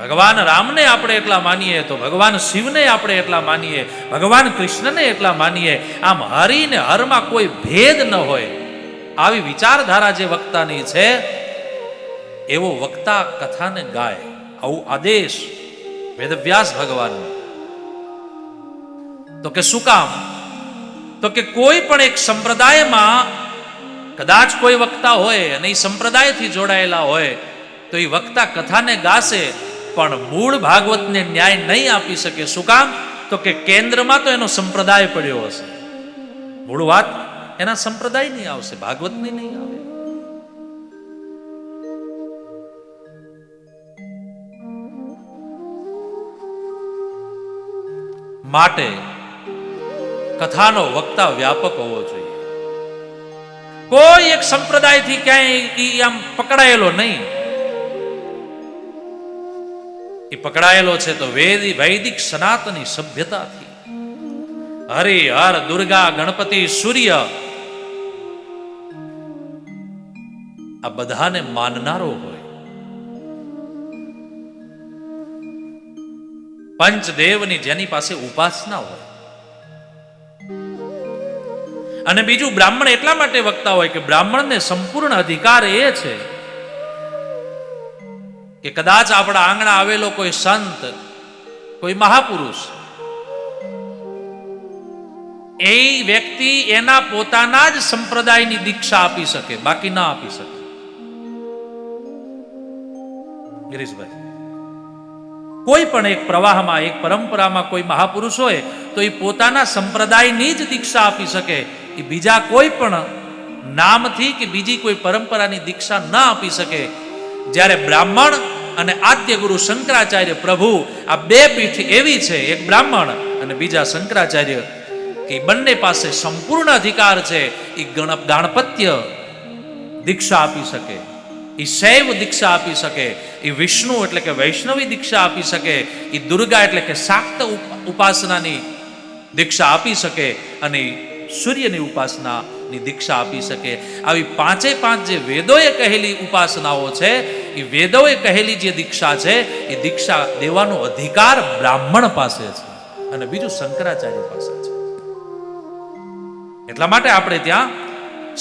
ભગવાન રામને આપણે એટલા માનીએ તો ભગવાન શિવને આપણે એટલા માનીએ, ભગવાન કૃષ્ણને એટલા માનીએ. આમ હરિ ને હરમાં કોઈ ભેદ ન હોય, આવી વિચારધારા જે વક્તાની છે, એવો વક્તા કથાને ગાય. આવું આદેશ વેદવ્યાસ ભગવાન. તો કે શું કામ? તો કે કોઈ પણ એક સંપ્રદાયમાં કદાચ કોઈ વક્તા હોય અને એ સંપ્રદાયથી જોડાયેલા હોય તો એ વક્તા કથાને ગાશે, પણ મૂળ ભાગવતને ન્યાય નહીં આપી શકે. શું કામ? તો કે કેન્દ્રમાં તો એનો સંપ્રદાય પડ્યો હશે, મૂળ વાત એના સંપ્રદાયની આવશે, ભાગવતની નહીં આવે. માટે કથાનો વક્તા વ્યાપક હોવો જોઈએ. કોઈ એક સંપ્રદાયથી ક્યાંય આમ પકડાયેલો નહીં. એ પકડાયેલો છે તો વૈદિક સનાતની સભ્યતાથી. હરિ હર દુર્ગા ગણપતિ સૂર્ય આ બધાને માનનારો હોય. પંચદેવની જેની પાસે ઉપાસના હોય. અને બીજું, બ્રાહ્મણ એટલા માટે વક્તા હોય કે બ્રાહ્મણને સંપૂર્ણ અધિકાર એ છે કે કદાચ આપણા આંગણા આવેલો કોઈ સંત, કોઈ મહાપુરુષ, એ વ્યક્તિ એના પોતાના જ સંપ્રદાયની દીક્ષા આપી શકે, બાકી ના આપી શકે. ગિરીશભાઈ, કોઈ પણ એક પ્રવાહમાં, એક પરંપરામાં કોઈ મહાપુરુષ હોય તો એ પોતાના સંપ્રદાયની જ દીક્ષા આપી શકે. એ બીજા કોઈ પણ નામથી કે બીજી કોઈ પરંપરાની દીક્ષા ના આપી શકે. જ્યારે બ્રાહ્મણ અને આદ્ય ગુરુ શંકરાચાર્ય પ્રભુ, આ બે પીઠ એવી છે, એક બ્રાહ્મણ અને બીજા શંકરાચાર્ય, કે બંને પાસે સંપૂર્ણ અધિકાર છે. એ ગાણપત્ય દીક્ષા આપી શકે, એ શૈવ દીક્ષા આપી શકે, એ વિષ્ણુ એટલે કે વૈષ્ણવી દીક્ષા આપી શકે, એ દુર્ગા એટલે કે શાક્ત ઉપાસનાની દીક્ષા આપી શકે, અને સૂર્યની ઉપાસનાની દીક્ષા આપી શકે. આવી પાંચે પાંચ જે વેદોએ કહેલી ઉપાસનાઓ છે, એ વેદોએ કહેલી જે દીક્ષા છે, એ દીક્ષા દેવાનો અધિકાર બ્રાહ્મણ પાસે છે અને બીજું શંકરાચાર્ય પાસે છે. એટલા માટે આપણે ત્યાં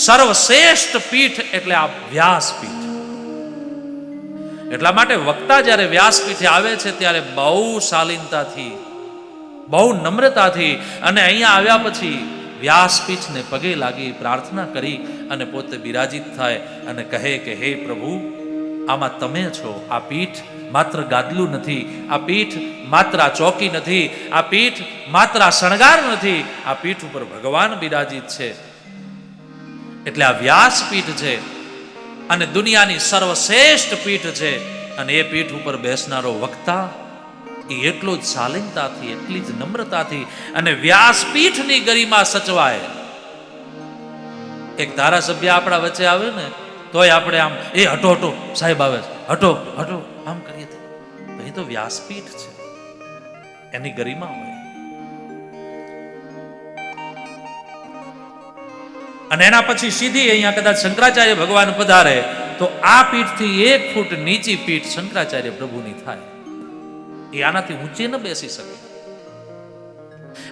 સર્વશ્રેષ્ઠ પીઠ એટલે આ વ્યાસપીઠ. એટલા માટે વક્તા જ્યારે વ્યાસપીઠે આવે છે ત્યારે બહુ શાલીનતાથી, બહુ નમ્રતાથી, અને અહીંયા આવ્યા પછી વ્યાસપીઠને પગે લાગી પ્રાર્થના કરી અને પોતે બિરાજિત થાય અને કહે કે હે પ્રભુ, આમાં તમે છો. આ પીઠ માત્ર ગાદલું નથી, આ પીઠ માત્ર ચોકી નથી, આ પીઠ માત્ર શણગાર નથી, આ પીઠ ઉપર ભગવાન બિરાજિત છે. એટલે આ વ્યાસપીઠ છે અને દુનિયાની સર્વશ્રેષ્ઠ પીઠ છે. અને એ પીઠ ઉપર બેસનારો વક્તા એ એટલો જ શાલીનતાથી, એટલી જ નમ્રતાથી અને વ્યાસપીઠની ગરિમા સચવાય. એક ધારાસભ્ય આપણા વચ્ચે આવે ને તોય આપણે આમ, એ હટો હટો સાહેબ આવે છે, હટો હટો આમ કરીએ તો એ તો વ્યાસપીઠ છે, એની ગરિમા હોય. અને એના પછી સીધી અહીંયા કદાચ શંકરાચાર્ય ભગવાન પધારે તો આ પીઠથી 1 ફૂટ નીચી પીઠ શંકરાચાર્ય પ્રભુની થાય. એ આનાથી ઊંચે ન બેસી શકે.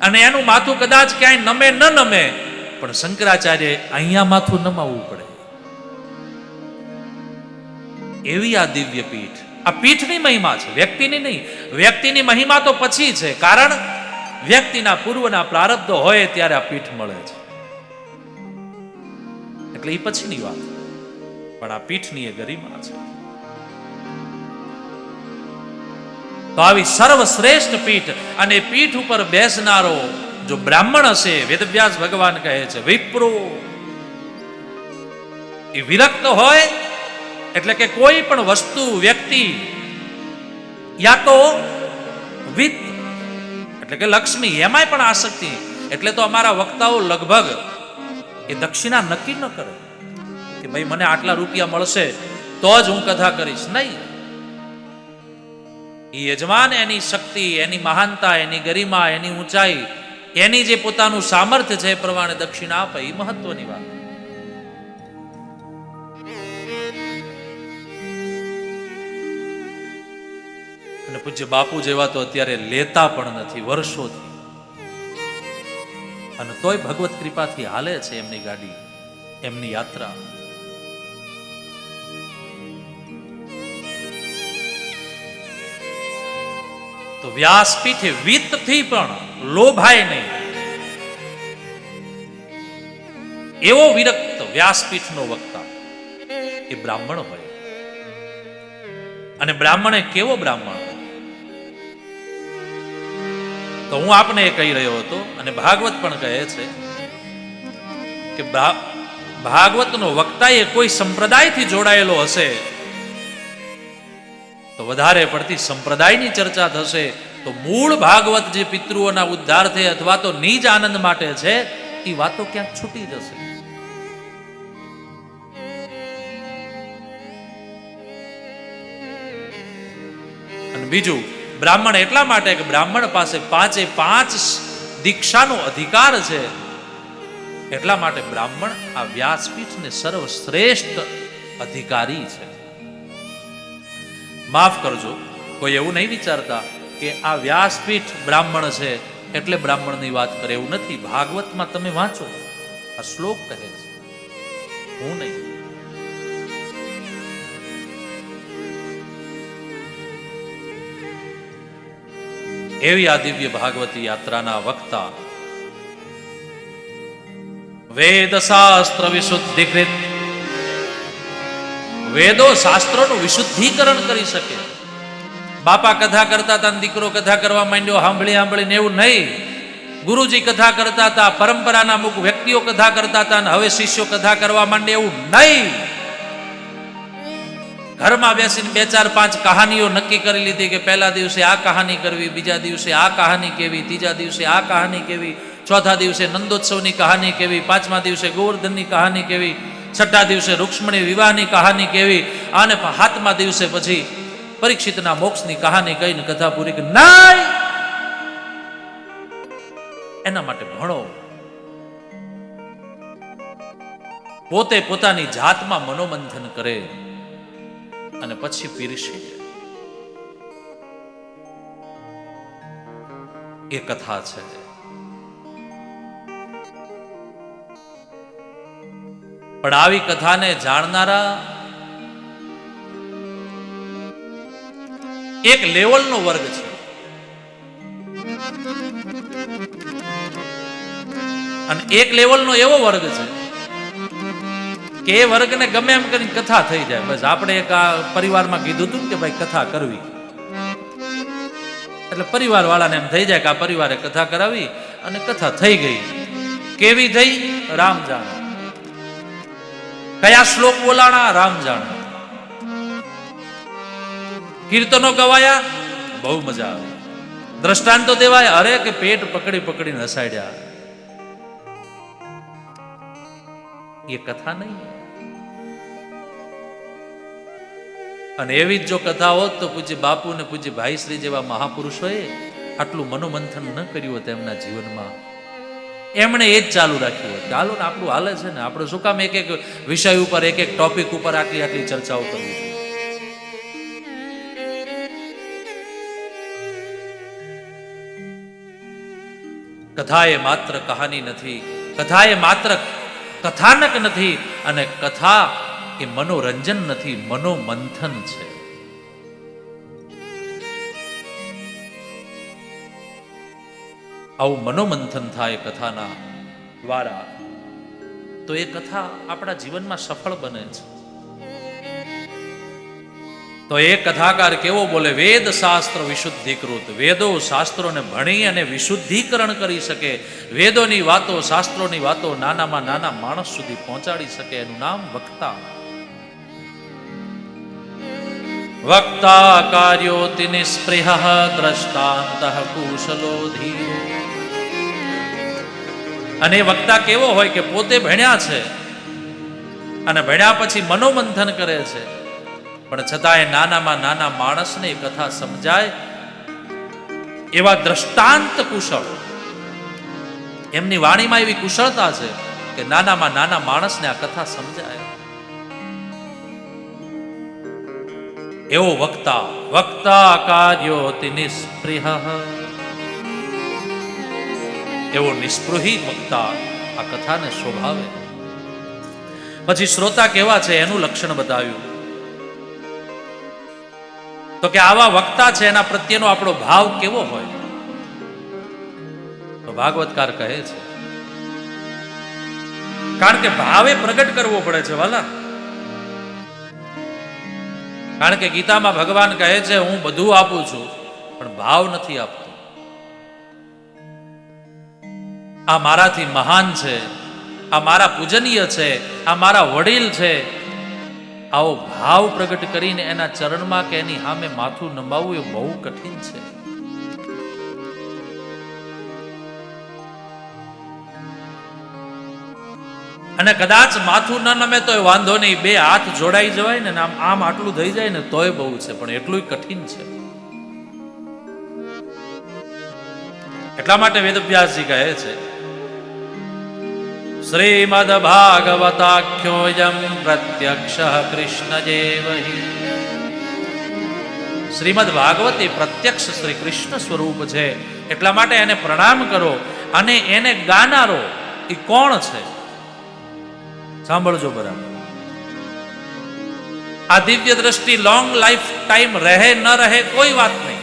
અને એનું માથું કદાચ ક્યાંય નમે ન નમે, પણ શંકરાચાર્ય અહીંયા માથું નમાવવું પડે. એવી આ દિવ્ય પીઠ. આ પીઠની મહિમા છે, વ્યક્તિની નહીં. વ્યક્તિની મહિમા તો પછી છે, કારણ વ્યક્તિના પૂર્વના પ્રારબ્ધો હોય ત્યારે આ પીઠ મળે છે, એટલે એ પછીની વાત. પણ આ પીઠની એ ગરિમા છે. તો આવી સર્વશ્રેષ્ઠ પીઠ, અને પીઠ ઉપર બેસનારો જો બ્રાહ્મણ હશે, વેદવ્યાસ ભગવાન કહે છે વિપ્રો, એ વિરક્ત હોય એટલે કે કોઈ પણ વસ્તુ, વ્યક્તિ, યા તો વિત્ત એટલે કે લક્ષ્મી, એમાંય પણ આસક્તિ. એટલે તો અમારા વક્તાઓ લગભગ એ દક્ષિણા નક્કી ન કરે કે ભાઈ મને આટલા રૂપિયા મળશે તો જ હું કથા કરીશ. નહીં, એ યજમાન એની શક્તિ, એની મહાનતા, એની ગરિમા, એની ઊંચાઈ, એની જે પોતાનું સામર્થ્ય છે એ પ્રમાણે દક્ષિણા આપે. એ મહત્વની વાત. અને પૂજ્ય બાપુ જેવા તો અત્યારે લેતા પણ નથી વર્ષોથી, અને તોય ભગવત કૃપાથી હાલે છે એમની ગાડી, એમની યાત્રા. તો વ્યાસપીઠે વિત્તથી પણ લોભાય નહીં એવો વિરક્ત વ્યાસપીઠનો વક્તા એ બ્રાહ્મણ હોય. અને બ્રાહ્મણ એ કેવો બ્રાહ્મણ? તો હું આપને એ કહી રહ્યો હતો, અને ભાગવત પણ કહે છે કે ભાગવતનો વક્તા એ કોઈ સંપ્રદાયથી જોડાયેલો હશે તો વધારે પડતી સંપ્રદાયની ચર્ચા થશે. તો મૂળ ભાગવત જે પિતૃઓના ઉદ્ધાર્થે અથવા તો નિજ આનંદ માટે છે એ વાતો ક્યાંક છૂટી જશે. અને બીજું, બ્રાહ્મણ એટલા માટે કે બ્રાહ્મણ પાસે 5 દીક્ષાનો અધિકાર છે, એટલા માટે બ્રાહ્મણ આ વ્યાસપીઠને સર્વશ્રેષ્ઠ અધિકારી છે. માફ કરજો, કોઈ એવું નહીં વિચારતા કે આ વ્યાસપીઠ બ્રાહ્મણ છે એટલે બ્રાહ્મણની વાત કરે, એવું નથી. ભાગવતમાં તમે વાંચો, આ શ્લોક કહે છે, હું નહીં. એવી આ દિવ્ય ભાગવતી યાત્રાના વક્તા, વેદ શાસ્ત્ર વિશુદ્ધિકૃત, વેદો શાસ્ત્રોનું વિશુદ્ધિકરણ કરી શકે. બાપા કથા કરતા હતા, દીકરો કથા કરવા માંડ્યો, સાંભળીને એવું નહીં. ગુરુજી કથા કરતા હતા, પરંપરાના અમુક વ્યક્તિઓ કથા કરતા હતા, અને હવે શિષ્યો કથા કરવા માંડે, એવું નહીં. ઘરમાં બેસીને 2-4-5 કહાનીઓ નક્કી કરી લીધી કે પહેલા દિવસે આ કહાની કરવી, બીજા દિવસે આ કહાની કેવી, ત્રીજા દિવસે આ કહાની કેવી, ચોથા દિવસે નંદોત્સવની કહાની કેવી, 5મા દિવસે ગોવર્ધનની કહાની કેવી, 6ઠા દિવસે રૂક્ષ્મણી વિવાહની કહાની કેવી, અને 7મા દિવસે પછી પરીક્ષિતના મોક્ષની કહાની કહીને કથા પૂરી કરી. નહીં, એના માટે ભણો, પોતે પોતાની જાતમાં મનોમંથન કરે અને પછી પીરસે. એ કથા છે. પણ આવી કથાને જાણનારા એક લેવલનો વર્ગ છે. અને એક લેવલનો એવો વર્ગ છે કે એ વર્ગને ગમે એમ કરીને કથા થઈ જાય. બસ આપણે એક આ પરિવારમાં કીધું હતું કે ભાઈ કથા કરવી, એટલે પરિવાર વાળાને એમ થઈ જાય કે આ પરિવારે કથા કરાવી અને કથા થઈ ગઈ. કેવી થઈ? રામ જાણે. કયા શ્લોક બોલાણા? રામ જાણે. કીર્તનો ગવાયા, બહુ મજા આવે. દ્રષ્ટાંતો દેવાય, અરે કે પેટ પકડીને હસાડ્યા. એ કથા નહીં. અને એવી જ જો કથા હોત તો પૂજ્ય બાપુ ને પૂજ્ય ભાઈશ્રી જેવા મહાપુરુષોએ આટલું મનોમંથન ન કર્યું હોત એમના જીવનમાં. એમણે એ જ ચાલુ રાખ્યું હોત. હાલો ને, આપણું હાલે છે ને, આપણે શું કામ એક વિષય ઉપર, એક ટોપિક ઉપર આટલી ચર્ચાઓ કરવી છે? કથા એ માત્ર કહાની નથી, કથા એ માત્ર કથાનક નથી, અને કથા એ મનોરંજન નથી, મનોમંથન છે. આવું મનોમંથન થાય કથાના દ્વારા તો એ કથા આપણા જીવનમાં સફળ બને છે. તો એ કથાકાર કેવો બોલે? વેદ શાસ્ત્ર વિશુદ્ધિકૃત. વેદો શાસ્ત્રોને ભણી અને વિશુદ્ધિકરણ કરી શકે. વેદોની વાતો, શાસ્ત્રોની વાતો નાનામાં નાના માણસ સુધી પહોંચાડી શકે. એનું નામ વક્તા. વક્તા કાર્યોતિ નિસ્પૃહ દ્રષ્ટાંતઃ કુશલો ધીરો. અને વક્તા કેવો હોય કે પોતે ભણ્યા છે અને ભણ્યા પછી મનોમંથન કરે છે, પણ છતાંય નાનામાં નાના માણસને એ કથા સમજાય એવા દ્રષ્ટાંત કુશળ. એમની વાણીમાં એવી કુશળતા છે કે નાનામાં નાના માણસને આ કથા સમજાય. એવો વક્તા વક્તા કાર્યોતિ નિસ્પૃહ, એવો નિસ્પૃહી વક્તા આ કથાને શોભાવે. પછી શ્રોતા કેવા છે એનું લક્ષણ બતાવ્યું. તો કે આવા વક્તા છે એના પ્રત્યેનો આપણો ભાવ કેવો હોય. તો ભાગવતકાર કહે છે, કારણ કે ભાવે પ્રગટ કરવો પડે છે વાલા. કારણ કે ગીતામાં ભગવાન કહે છે હું બધું આપું છું પણ ભાવ નથી આપતો. આ મારાથી મહાન છે, આ મારા પૂજનીય છે, આ મારા વડીલ છે, આવો ભાવ પ્રગટ કરીને એના ચરણમાં કે એની સામે માથું નમાવવું એ બહુ કઠિન છે. અને કદાચ માથું ન નમે તોય વાંધો નહીં, બે હાથ જોડાઈ જવાય ને આમ આટલું થઈ જાય ને તોય બહુ છે, પણ એટલું કઠિન છે. એટલા માટે વેદવ્યાસજી કહે છે, શ્રીમદ ભાગવતાખ્યોયમ પ્રત્યક્ષ કૃષ્ણ જેવહી. શ્રીમદ ભાગવત એ પ્રત્યક્ષ શ્રી કૃષ્ણ સ્વરૂપ છે. એટલા માટે એને પ્રણામ કરો. અને એને ગાનારો એ કોણ છે સાંભળજો બરાબર. આ દિવ્ય દ્રષ્ટિ લોંગ લાઈફ ટાઈમ રહે ન રહે કોઈ વાત નહીં,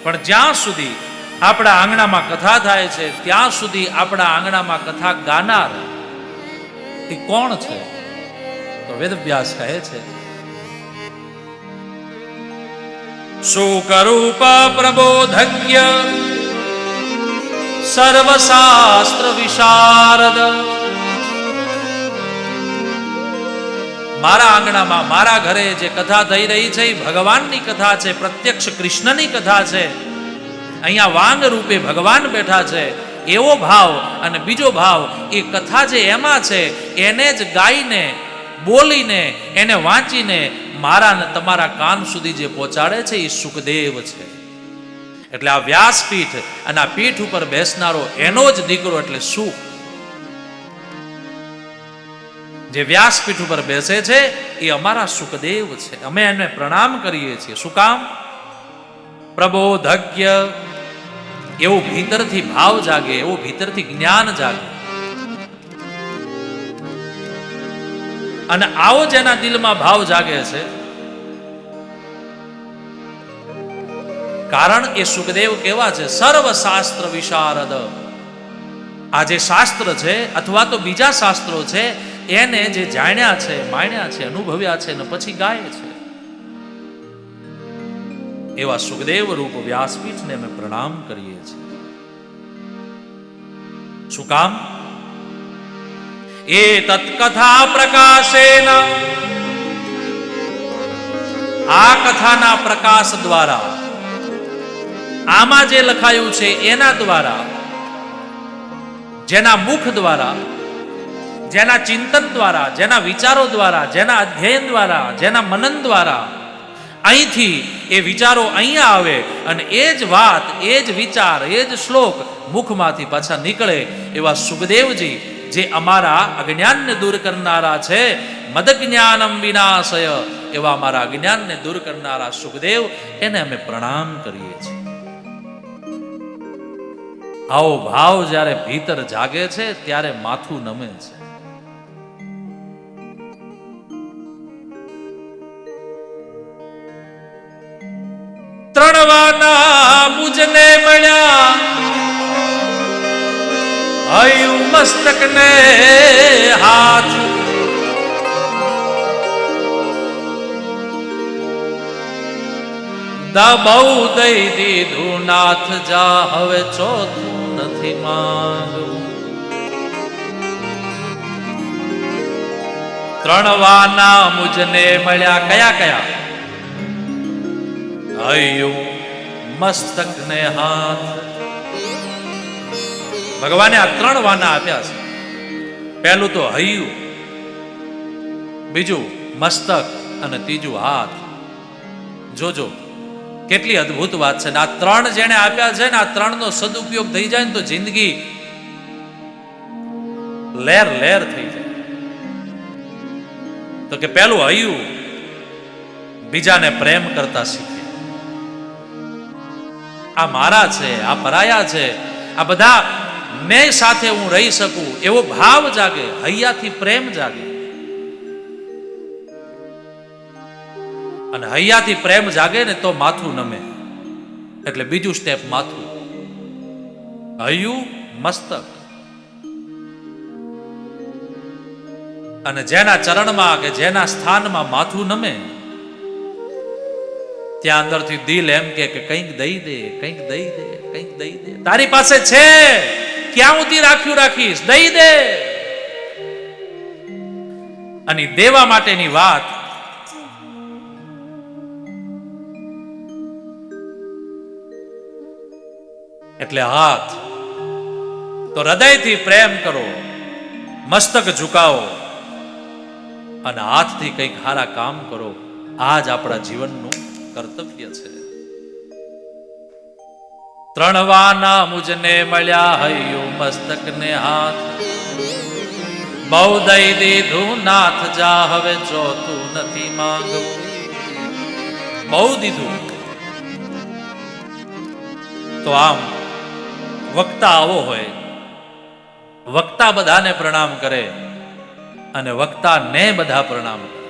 પણ જ્યાં સુધી આપણા આંગણામાં કથા થાય છે ત્યાં સુધી આપણા આંગણામાં કથા ગાનાર એ કોણ છે? તો વેદવ્યાસ કહે છે, શુકરૂપ પ્રબોધજ્ઞ સર્વશાસ્ત્ર વિશારદ. મારા આંગણામાં મારા ઘરે જે કથા થઈ રહી છે એ ભગવાનની કથા છે, પ્રત્યક્ષ કૃષ્ણની કથા છે. અહીંયા વાંગ રૂપે ભગવાન બેઠા છે એવો ભાવ. અને બીજો ભાવ એ કથા જે એમાં છે એને જ ગાઈને બોલીને એને વાંચીને મારા ને તમારા કાન સુધી જે પહોંચાડે છે એ સુખદેવ છે. એટલે આ વ્યાસપીઠ અને આ પીઠ ઉપર બેસનારો એનો જ દીકરો એટલે સુખ. જે વ્યાસપીઠ ઉપર બેસે છે એ અમારા સુખદેવ છે. અમે એને પ્રણામ કરીએ છીએ. શું કામ? પ્રબોધજ્ઞ, એવો ભીતરથી ભાવ જાગે, એવો ભીતરથી જ્ઞાન જાગે. અને આવો જેના દિલમાં ભાવ જાગે છે, કારણ એ સુખદેવ કેવા છે? સર્વશાસ્ત્ર વિશારદ. આ જે શાસ્ત્ર છે અથવા તો બીજા શાસ્ત્રો છે એને જે જાણ્યા છે, માણ્યા છે, અનુભવ્યા છે ને પછી ગાય છે, એવા સુખદેવ રૂપ વ્યાસપીઠને અમે પ્રણામ કરીએ છીએ. શું કામ? એ તત્કથા પ્રકાશેન, આ કથાના પ્રકાશ દ્વારા, આમાં જે લખાયું છે એના દ્વારા, જેના મુખ દ્વારા, જેના ચિંતન દ્વારા, જેના વિચારો દ્વારા, જેના અધ્યયન દ્વારા, જેના મનન દ્વારા અહીંથી એ વિચારો અહીંયા આવે અને એ જ વાત, એ જ વિચાર, એ જ શ્લોક મુખમાંથી પાછા નીકળે એવા સુખદેવજી જે અમારા અજ્ઞાનને દૂર કરનારા છે, મદ જ્ઞાનમ વિનાશય, એવા અમારા અજ્ઞાનને દૂર કરનારા સુખદેવ, એને અમે પ્રણામ કરીએ છીએ. આવો ભાવ જ્યારે ભીતર જાગે છે ત્યારે માથું નમે છે. ત્રણવાના મુજને મળ્યા, હયું મસ્તક ને હાથ, દબઉ દઈ દીધું નાથ જા, હવે ચોથું નથી માંગવું. ત્રણવાના મુજને મળ્યા, કયા કયા? હૈયું, મસ્તક ને હાથ. ભગવાને આ ત્રણ વાના આપ્યા છે. પહેલું તો હૈયું, બીજું મસ્તક અને ત્રીજું હાથ. જોજો કેટલી અદ્ભુત વાત છે. આ ત્રણ જેને આપ્યા છે ને, આ ત્રણ નો સદુપયોગ થઈ જાય ને તો જિંદગી લહેર લહેર થઈ જાય. તો કે પહેલું હૈયું, બીજાને પ્રેમ કરતા શીખે. આ મારા છે, આ પરાયા છે, આ બધા મેં સાથે હું રહી શકું એવો ભાવ જાગે, હૈયાથી પ્રેમ જાગે. અને હૈયાથી પ્રેમ જાગે ને તો માથું નમે. એટલે બીજું સ્ટેપ માથું, હૈયું મસ્તક. અને જેના ચરણમાં કે જેના સ્થાનમાં માથું નમે, ત્યાં અંદરથી દિલ એમ કે કંઈક દઈ દે, કંઈક દઈ દે, કંઈક દઈ દે. તારી પાસે છે, ક્યાં સુધી રાખ્યું રાખીશ, દઈ દે. અને દેવા માટેની વાત એટલે હાથ તો હૃદયથી પ્રેમ કરો, મસ્તક ઝુકાવો અને હાથથી કંઈક સારા કામ કરો. આ જ આપણા જીવનનું કર્તવ્ય છે. ત્રણવાના મુજને મળ્યા, હૈયું મસ્તક ને હાથ. બહુ દઈ દીધું નાથ, જા હવે ચોથું નથી માંગવું. બહુ દીધું. તો આમ વક્તા આવો હોય, વક્તા બધાને પ્રણામ કરે અને વક્તા ને બધા પ્રણામ કરે.